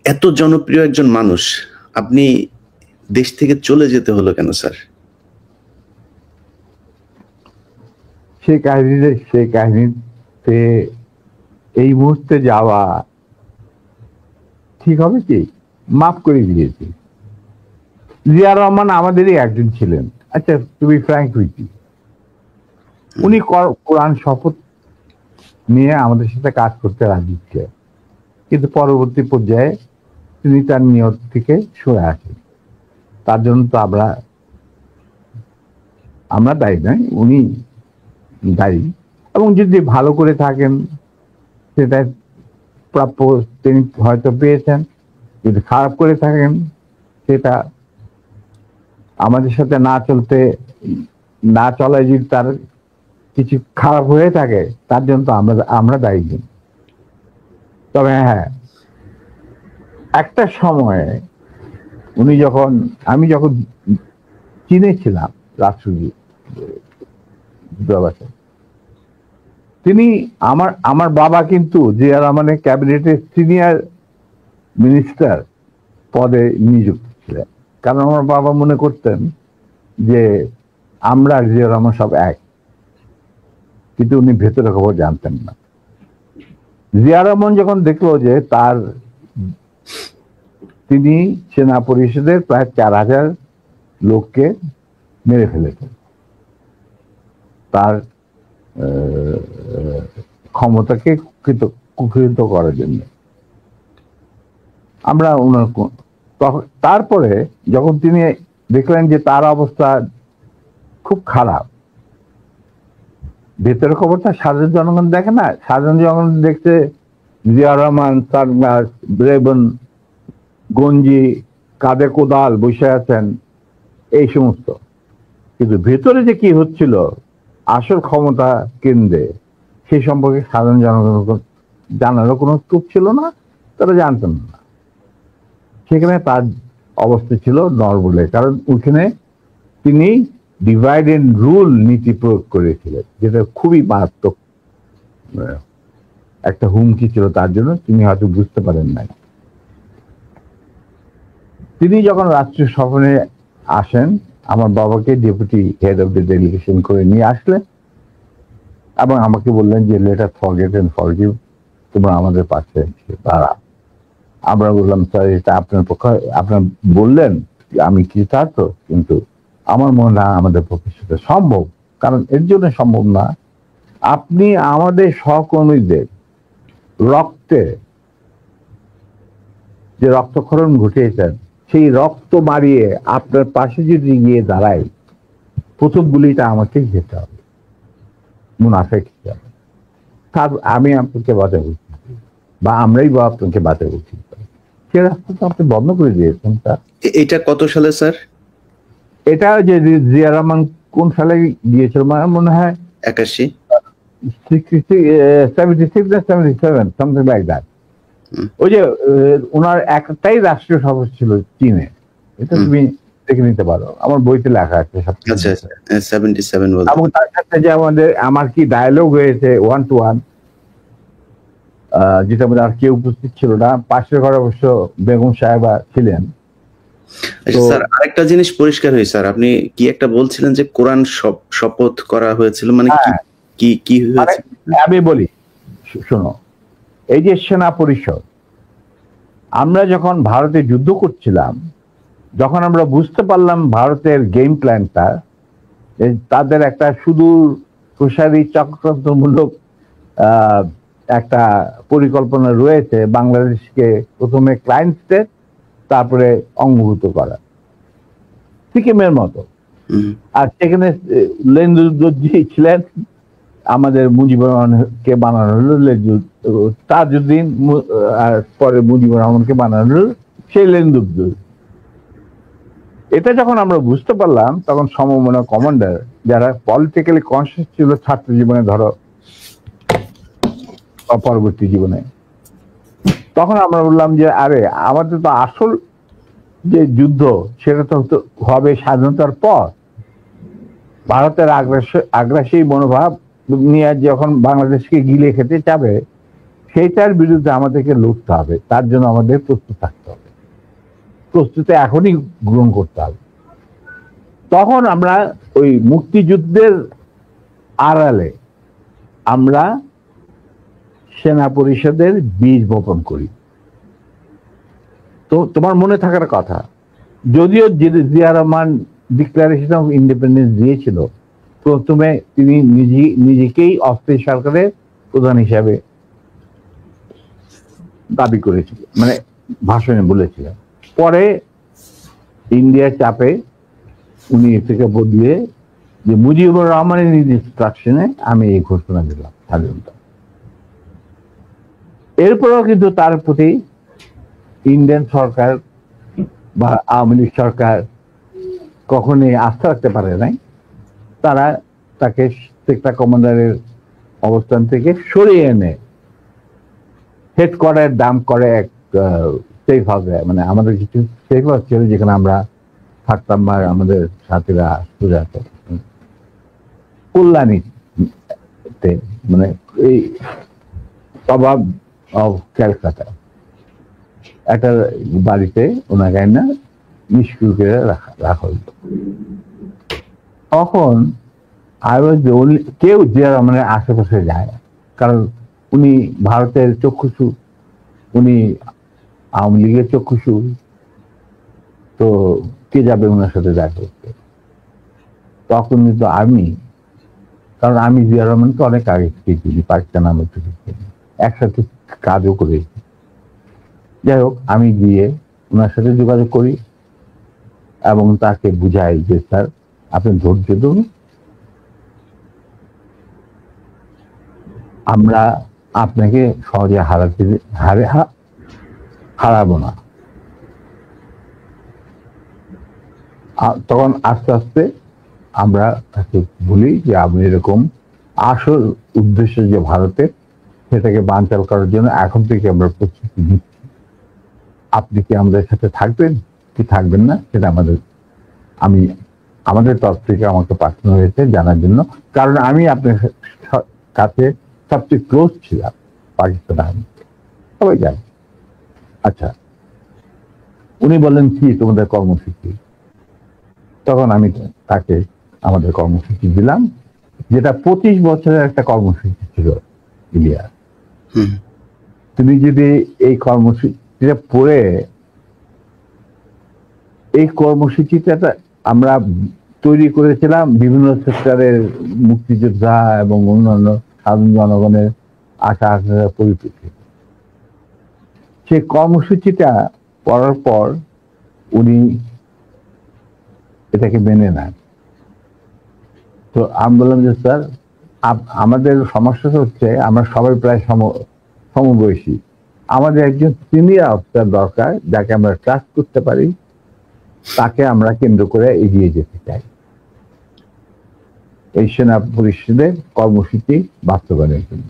এত জনপ্রিয় একজন মানুষ, আপনি দেশ থেকে চলে যেতে হলো কেন স্যার? সেই কাহিনীতে এই মুহূর্তে যাওয়া ঠিক হবে কি? মাফ করে দিয়েছি। জিয়া রহমান আমাদেরই একজন ছিলেন। আচ্ছা, to be frank with you, উনি কোরআন শপথ নিয়ে আমাদের সাথে কাজ করতে রাজি ছিলেন, কিন্তু পরবর্তী পর্যায়ে তিনি তার নিয়ত থেকে সরে আসেন। তার জন্য তো আমরা দায়ী নয়, উনি দায়ী। এবং যদি ভালো করে থাকেন সেটা প্রাপ্য তিনি হয়তো পেয়েছেন, যদি খারাপ করে থাকেন সেটা আমাদের সাথে না চলায় যদি তার কিছু খারাপ হয়ে থাকে তার জন্য তো আমরা দায়ী নেই। তবে হ্যাঁ, একটা সময়ে আমি যখন চীনে ছিলাম রাষ্ট্রদূতাবাসে, তিনি আমার বাবা কিন্তু জিয়া রহমানের ক্যাবিনেটের সিনিয়র মিনিস্টার পদে নিযুক্ত ছিলেন। কারণ আমার বাবা মনে করতেন যে আমরা জিয়া রহমান সব এক, কিন্তু উনি ভেতরে খবর জানতেন না। জিয়া রহমান যখন দেখলো যে তিনি সেনা পরিষদের প্রায় 4000 লোককে মেরে ফেলেছেন তার ক্ষমতাকে কুক্ষিগত করার জন্য, তারপরে যখন তিনি দেখলেন যে তার অবস্থা খুব খারাপ, ভেতরের খবরটা সাধারণ জনগণ দেখে না, সাধারণ জনগণ দেখতে জিয়া রহমান সানগ্লাস, রেবন, গঞ্জি, কাঁধে কোদাল বসে আছেন, এই সমস্ত। কিন্তু ভেতরে যে কি হচ্ছিল আসল ক্ষমতা কেন্দ্রে, সেই সম্পর্কে সাধারণ জনগণ জানারও কোনো স্কোপ ছিল না, তারা জানতেন না। সেখানে তার অবস্থা ছিল নরবলে, কারণ ওখানে তিনি ডিভাইড এন্ড রুল নীতি প্রয়োগ করেছিলেন, যেটা খুবই মারাত্মক একটা হুমকি ছিল তার জন্য। তিনি হয়তো বুঝতে পারেন নাই। তিনি যখন রাষ্ট্রীয় সফরে আসেন, আমার বাবাকে deputy head of the delegation করে নিয়ে আসলেন এবং আমাকে বললেন যে let us forget and forgive, তোমরা আমাদের পাশে দাঁড়া। আমরা বললাম স্যার, এটা আপনার পক্ষে, আপনার বললেন আমি কৃতার্থ, কিন্তু আমার মনে হয় আমাদের পক্ষে সেটা সম্ভব। কারণ এর জন্য সম্ভব না, আপনি আমাদের সহকর্মীদের রক্তে যে রক্তক্ষরণ ঘটিয়েছেন, সেই রক্ত মারিয়ে আপনার পাশে যদি গিয়ে দাঁড়াই, প্রথম গুলিটা আমাকেই যেতে হবে, মুনাফেক হিসাবে। তার আমি আপনাকে বাঁচাবো, বা আমরাই বা আপনাকে বাঁচাবো, সে রাস্তা তো আপনি বন্ধ করে দিয়েছেন। এটা কত সালে স্যার? এটা যে জিয়া রহমান কোন সালে গিয়েছিল, মনে হয় 81, 76 না 77, সামথিং লাইক দ্যাট। ওই যে ওনার একটাই রাষ্ট্রীয় সফর ছিল চীনে, এটা তুমি দেখে নিতে পারো, আমার বইতে লেখা আছে সব। আচ্ছা, 77 বলতে। এবং তার সাথে যে আমার কি ডায়ালগ হয়েছে 1 to 1, যেটা মধ্যে আর কেউ উপস্থিত ছিল না, পাশের ঘরে অবশ্য বেগম সাহেবা ছিলেন। আচ্ছা স্যার, আরেকটা জিনিস পরিষ্কার হয়েছে স্যার, আপনি কি একটা বলছিলেন যে কোরআন শপথ করা হয়েছিল, মানে কি হয়েছে? আমি বলি, শোনো, এই যে সেনা পরিষদ, আমরা যখন ভারতে যুদ্ধ করছিলাম, যখন আমরা বুঝতে পারলাম ভারতের গেম প্ল্যানটা, তাদের একটা সুদূর প্রসারী চক্রান্তমূলক একটা পরিকল্পনা রয়েছে, বাংলাদেশকে প্রথমে ক্লায়েন্ট স্টেট, তারপরে অঙ্গভূত করা, সিকিমের মতো। আর সেখানে লেন্দুদ্দোজি ছিলেন, আমাদের মুজিবুর রহমানকে বানানো হলো তাজউদ্দিন, আর পরে মুজিবুর রহমানকে বানানো হলো সেই লেন্দুদ্দোজি। এটা যখন আমরা বুঝতে পারলাম, তখন সমমনা কমান্ডার যারা পলিটিক্যালি কনসিয়াস ছিল ছাত্র জীবনে, ধরো পরবর্তী জীবনে, তখন আমরা বললাম যে আরে আমাদের তো আসল যে যুদ্ধ সেটা তো হবে স্বাধীনতার পর। ভারতের আগ্রাসী মনোভাব নিয়ে যখন বাংলাদেশকে গিলে খেতে যাবে, সেইটার বিরুদ্ধে আমাদেরকে লড়তে হবে, তার জন্য আমাদের প্রস্তুত থাকতে হবে, প্রস্তুতি এখনই গ্রহণ করতে হবে। তখন আমরা ওই মুক্তিযুদ্ধের আড়ালে আমরা সেনা পরিষদের বীজ বপন করি। তো তোমার মনে থাকার কথা, যদিও Zia Rahman declaration of independence দিয়েছিল, প্রথমে তিনি নিজেকেই অস্থায়ী সরকারের প্রধান হিসাবে দাবি করেছিলেন, মানে ভাষণে বলেছিলেন। পরে ইন্ডিয়ার চাপে উনি থেকে বদলিয়ে যে মুজিবুর রহমানের ইনস্ট্রাকশনে আমি এই ঘোষণা দিলাম স্বাধীনতা। এরপরেও কিন্তু তার প্রতি ইন্ডিয়ান সরকার বা আওয়ামী লীগ সরকার কখনোই আস্থা রাখতে পারে নাই। তারা তাকে সেক্টর কমান্ডারের অবস্থান থেকে সরিয়ে এনে হেডকোয়ার্টার দাম করে এক সেফ হাউসে, মানে আমাদের কিছু সেফ হাউস ছিল যেখানে আমরা থাকতাম, বা আমাদের সাথীরা সুজাত কল্যাণীতে, মানে এই অভাব অফ ক্যালকাটা একটা বাড়িতে ওনাকে না নিষ্ক্রিয় করে রাখা হইত। তখন কেউ জিয়া রহমানের আশেপাশে যায়, কারণ উনি ভারতের চক্ষুষু, উনি আওয়ামী লীগের চক্ষুষু, তো কে যাবে ওনার সাথে দেখা করতে? তখন কিন্তু আমি, কারণ আমি জিয়া রহমানকে অনেক আগে থেকে চিনি, পাকিস্তান আমল থেকে চিনি, একসাথে কাজও করেছি। যাই হোক, আমি গিয়ে ওনার সাথে যোগাযোগ করি এবং তাকে বুঝাই যে স্যার আপনি ধৈর্য ধরুন, আমরা আপনাকে সহজে হারাবো না। তখন আস্তে আস্তে আমরা তাকে বলি যে আপনি এরকম আসল উদ্দেশ্য যে ভারতের, সেটাকে বানচাল করার জন্য এখন থেকে আমরা প্রস্তুতি নিচ্ছি। আপনি কি আমাদের সাথে থাকবেন কি থাকবেন না সেটা আমাদের তরফ থেকে আমাকে পাঠানো হয়েছে জানার জন্য, কারণ আমি আপনার কাছে সবচেয়ে ক্লোজ ছিলাম পাকিস্তান আর্মি, সবাই জানে। আচ্ছা, উনি বললেন কি তোমাদের কর্মসূচি? তখন আমি তাকে আমাদের কর্মসূচি দিলাম, যেটা 25 বছরের একটা কর্মসূচি ছিল ইলিয়াস। তুমি যদি এই কর্মসূচিটা পড়ে, এই কর্মসূচিটা আমরা তৈরি করেছিলাম বিভিন্ন সেক্টরের মুক্তিযোদ্ধা এবং অন্যান্য সাধারণ জনগণের আশা আকাঙ্ক্ষার পরিপ্রেক্ষিতে। সেই কর্মসূচিটা পড়ার পর উনি এটাকে মেনে নেন। তো আমি বললাম যে স্যার, আমাদের সমস্যাটা হচ্ছে আমরা সবাই প্রায় সমবয়সী, আমাদের একজন সিনিয়র অফিসার দরকার যাকে আমরা ট্রাস্ট করতে পারি, তাকে আমরা কেন্দ্র করে এগিয়ে যেতে চাই এই সেনা পরিষদের কর্মসূচি বাস্তবায়নের জন্য।